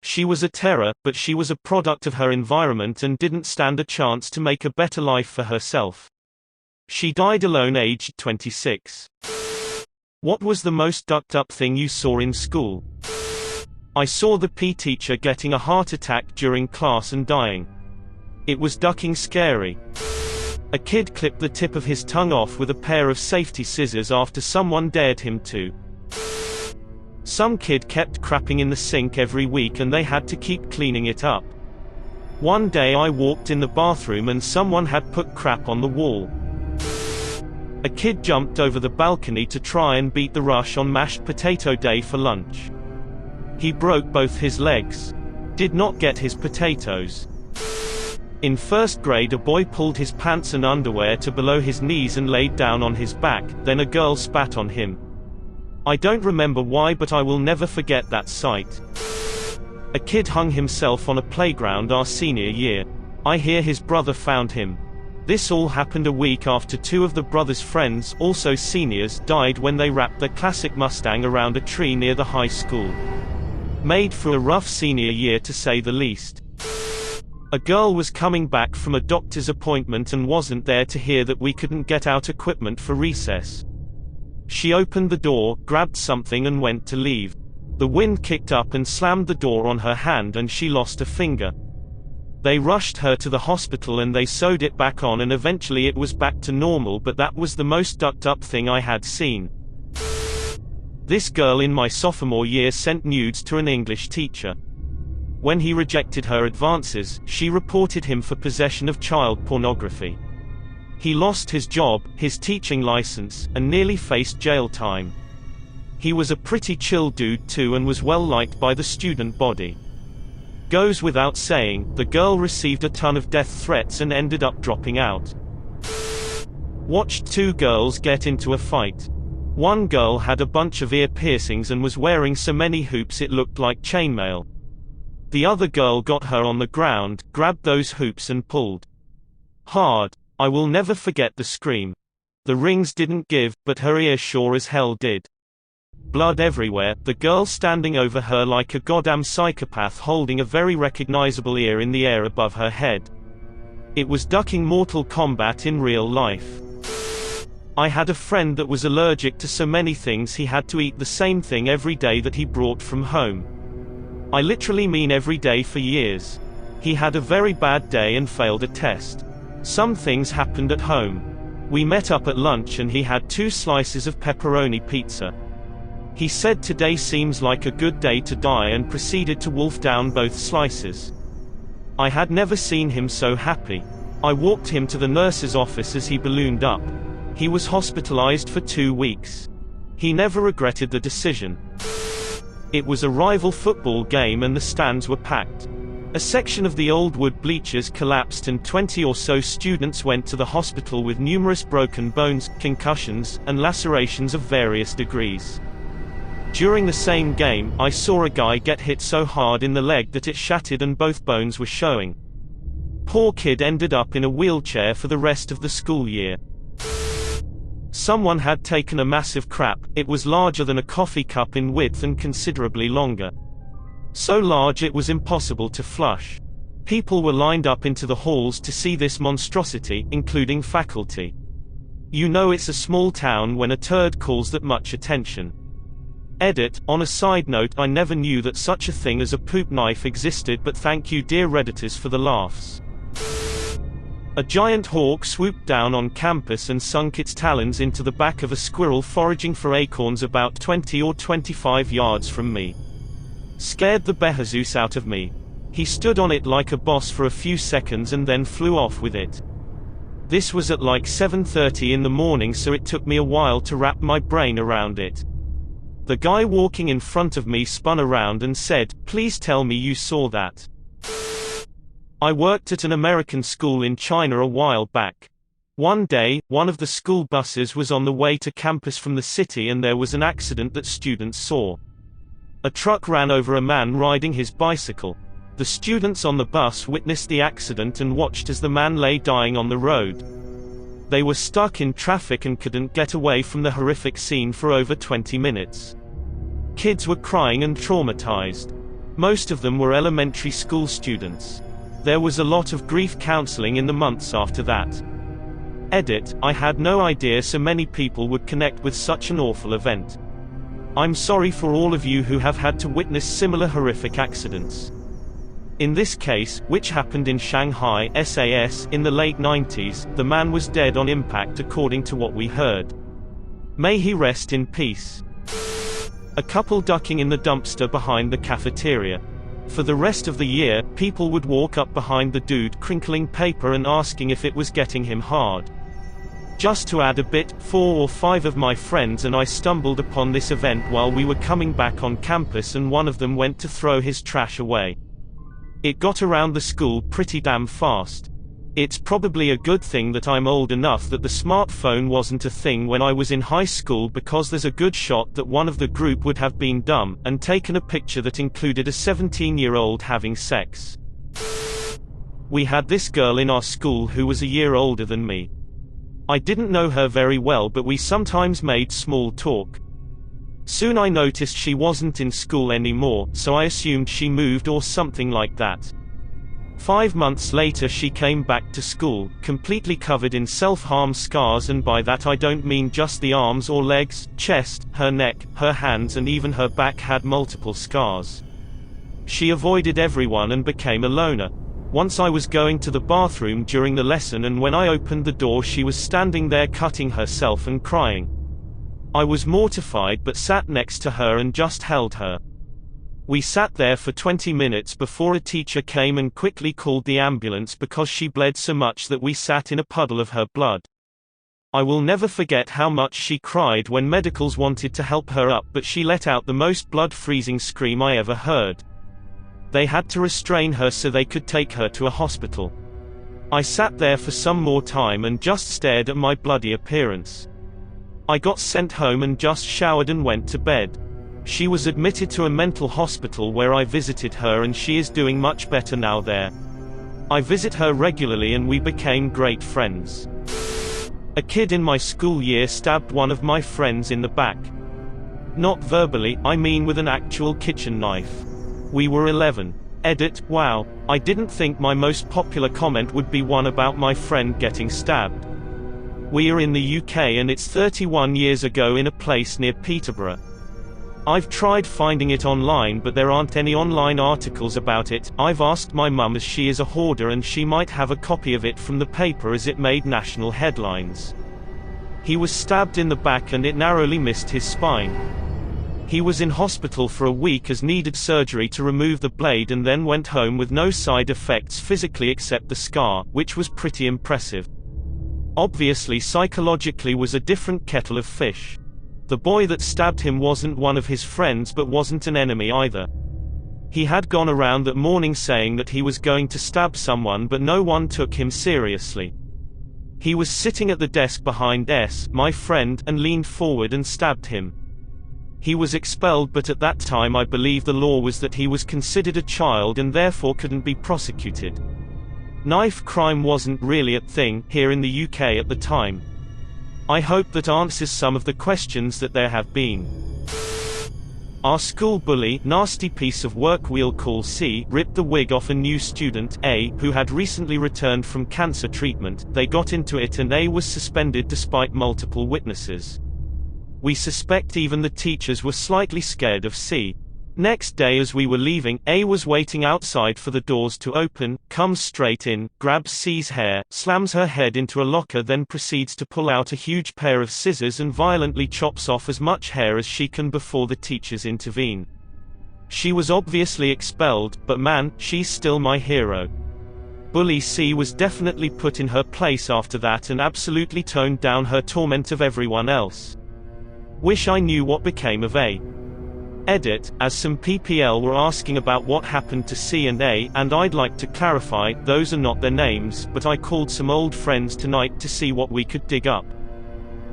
She was a terror, but she was a product of her environment and didn't stand a chance to make a better life for herself. She died alone aged 26. What was the most ducked up thing you saw in school? I saw the PE teacher getting a heart attack during class and dying. It was ducking scary. A kid clipped the tip of his tongue off with a pair of safety scissors after someone dared him to. Some kid kept crapping in the sink every week and they had to keep cleaning it up. One day I walked in the bathroom and someone had put crap on the wall. A kid jumped over the balcony to try and beat the rush on mashed potato day for lunch. He broke both his legs. Did not get his potatoes. In first grade, a boy pulled his pants and underwear to below his knees and laid down on his back, then a girl spat on him. I don't remember why, but I will never forget that sight. A kid hung himself on a playground our senior year. I hear his brother found him. This all happened a week after two of the brother's friends, also seniors, died when they wrapped their classic Mustang around a tree near the high school. Made for a rough senior year, to say the least. A girl was coming back from a doctor's appointment and wasn't there to hear that we couldn't get out equipment for recess. She opened the door, grabbed something and went to leave. The wind kicked up and slammed the door on her hand and she lost a finger. They rushed her to the hospital and they sewed it back on and eventually it was back to normal, but that was the most ducked up thing I had seen. This girl in my sophomore year sent nudes to an English teacher. When he rejected her advances, she reported him for possession of child pornography. He lost his job, his teaching license, and nearly faced jail time. He was a pretty chill dude too and was well liked by the student body. Goes without saying, the girl received a ton of death threats and ended up dropping out. Watched two girls get into a fight. One girl had a bunch of ear piercings and was wearing so many hoops it looked like chainmail. The other girl got her on the ground, grabbed those hoops and pulled hard. I will never forget the scream. The rings didn't give, but her ear sure as hell did. Blood everywhere, the girl standing over her like a goddamn psychopath holding a very recognizable ear in the air above her head. It was ducking Mortal Kombat in real life. I had a friend that was allergic to so many things he had to eat the same thing every day that he brought from home. I literally mean every day for years. He had a very bad day and failed a test. Some things happened at home. We met up at lunch and he had 2 slices of pepperoni pizza. He said today seems like a good day to die and proceeded to wolf down both slices. I had never seen him so happy. I walked him to the nurse's office as he ballooned up. He was hospitalized for 2 weeks. He never regretted the decision. It was a rival football game and the stands were packed. A section of the old wood bleachers collapsed and 20 or so students went to the hospital with numerous broken bones, concussions, and lacerations of various degrees. During the same game, I saw a guy get hit so hard in the leg that it shattered and both bones were showing. Poor kid ended up in a wheelchair for the rest of the school year. Someone had taken a massive crap. It was larger than a coffee cup in width and considerably longer. So large it was impossible to flush. People were lined up into the halls to see this monstrosity, including faculty. You know it's a small town when a turd calls that much attention. Edit, on a side note, I never knew that such a thing as a poop knife existed, but thank you dear Redditors for the laughs. A giant hawk swooped down on campus and sunk its talons into the back of a squirrel foraging for acorns about 20 or 25 yards from me. Scared the bejesus out of me. He stood on it like a boss for a few seconds and then flew off with it. This was at like 7:30 in the morning, so it took me a while to wrap my brain around it. The guy walking in front of me spun around and said, "Please tell me you saw that." I worked at an American school in China a while back. One day, one of the school buses was on the way to campus from the city and there was an accident that students saw. A truck ran over a man riding his bicycle. The students on the bus witnessed the accident and watched as the man lay dying on the road. They were stuck in traffic and couldn't get away from the horrific scene for over 20 minutes. Kids were crying and traumatized. Most of them were elementary school students. There was a lot of grief counseling in the months after that. Edit, I had no idea so many people would connect with such an awful event. I'm sorry for all of you who have had to witness similar horrific accidents. In this case, which happened in Shanghai, SAS, in the late 90s, the man was dead on impact according to what we heard. May he rest in peace. A couple ducking in the dumpster behind the cafeteria. For the rest of the year, people would walk up behind the dude crinkling paper and asking if it was getting him hard. Just to add a bit, 4 or 5 of my friends and I stumbled upon this event while we were coming back on campus, and one of them went to throw his trash away. It got around the school pretty damn fast. It's probably a good thing that I'm old enough that the smartphone wasn't a thing when I was in high school, because there's a good shot that one of the group would have been dumb and taken a picture that included a 17-year-old having sex. We had this girl in our school who was a year older than me. I didn't know her very well, but we sometimes made small talk. Soon I noticed she wasn't in school anymore, so I assumed she moved or something like that. 5 months later she came back to school, completely covered in self-harm scars, and by that I don't mean just the arms or legs, chest, her neck, her hands, and even her back had multiple scars. She avoided everyone and became a loner. Once I was going to the bathroom during the lesson, and when I opened the door she was standing there cutting herself and crying. I was mortified but sat next to her and just held her. We sat there for 20 minutes before a teacher came and quickly called the ambulance because she bled so much that we sat in a puddle of her blood. I will never forget how much she cried when medicals wanted to help her up, but she let out the most blood-freezing scream I ever heard. They had to restrain her so they could take her to a hospital. I sat there for some more time and just stared at my bloody appearance. I got sent home and just showered and went to bed. She was admitted to a mental hospital where I visited her, and she is doing much better now there. I visit her regularly and we became great friends. A kid in my school year stabbed one of my friends in the back. Not verbally, I mean with an actual kitchen knife. We were 11. Edit, wow, I didn't think my most popular comment would be one about my friend getting stabbed. We are in the UK and it's 31 years ago in a place near Peterborough. I've tried finding it online but there aren't any online articles about it. I've asked my mum, as she is a hoarder, and she might have a copy of it from the paper as it made national headlines. He was stabbed in the back and it narrowly missed his spine. He was in hospital for a week as needed surgery to remove the blade, and then went home with no side effects physically except the scar, which was pretty impressive. Obviously psychologically was a different kettle of fish. The boy that stabbed him wasn't one of his friends but wasn't an enemy either. He had gone around that morning saying that he was going to stab someone, but no one took him seriously. He was sitting at the desk behind my friend, and leaned forward and stabbed him. He was expelled, but at that time I believe the law was that he was considered a child and therefore couldn't be prosecuted. Knife crime wasn't really a thing here in the UK at the time. I hope that answers some of the questions that there have been. Our school bully, nasty piece of work we'll call C, ripped the wig off a new student, A, who had recently returned from cancer treatment. They got into it and A was suspended despite multiple witnesses. We suspect even the teachers were slightly scared of C. Next day as we were leaving, A was waiting outside for the doors to open, comes straight in, grabs C's hair, slams her head into a locker, then proceeds to pull out a huge pair of scissors and violently chops off as much hair as she can before the teachers intervene. She was obviously expelled, but man, she's still my hero. Bully C was definitely put in her place after that and absolutely toned down her torment of everyone else. Wish I knew what became of A. Edit, as some PPL were asking about what happened to C and A, and I'd like to clarify, those are not their names, but I called some old friends tonight to see what we could dig up.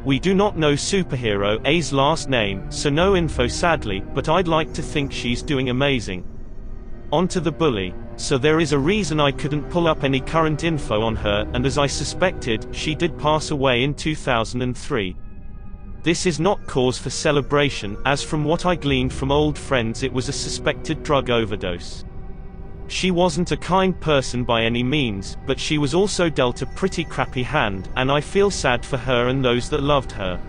We do not know superhero A's last name, so no info sadly, but I'd like to think she's doing amazing. On to the bully. So there is a reason I couldn't pull up any current info on her, and as I suspected, she did pass away in 2003. This is not cause for celebration, as from what I gleaned from old friends it was a suspected drug overdose. She wasn't a kind person by any means, but she was also dealt a pretty crappy hand, and I feel sad for her and those that loved her.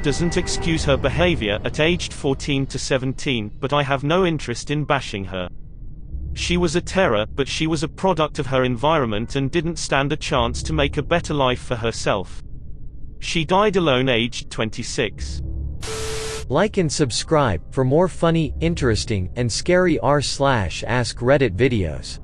Doesn't excuse her behavior at aged 14 to 17, but I have no interest in bashing her. She was a terror, but she was a product of her environment and didn't stand a chance to make a better life for herself. She died alone aged 26. Like and subscribe for more funny, interesting, and scary r/ask Reddit videos.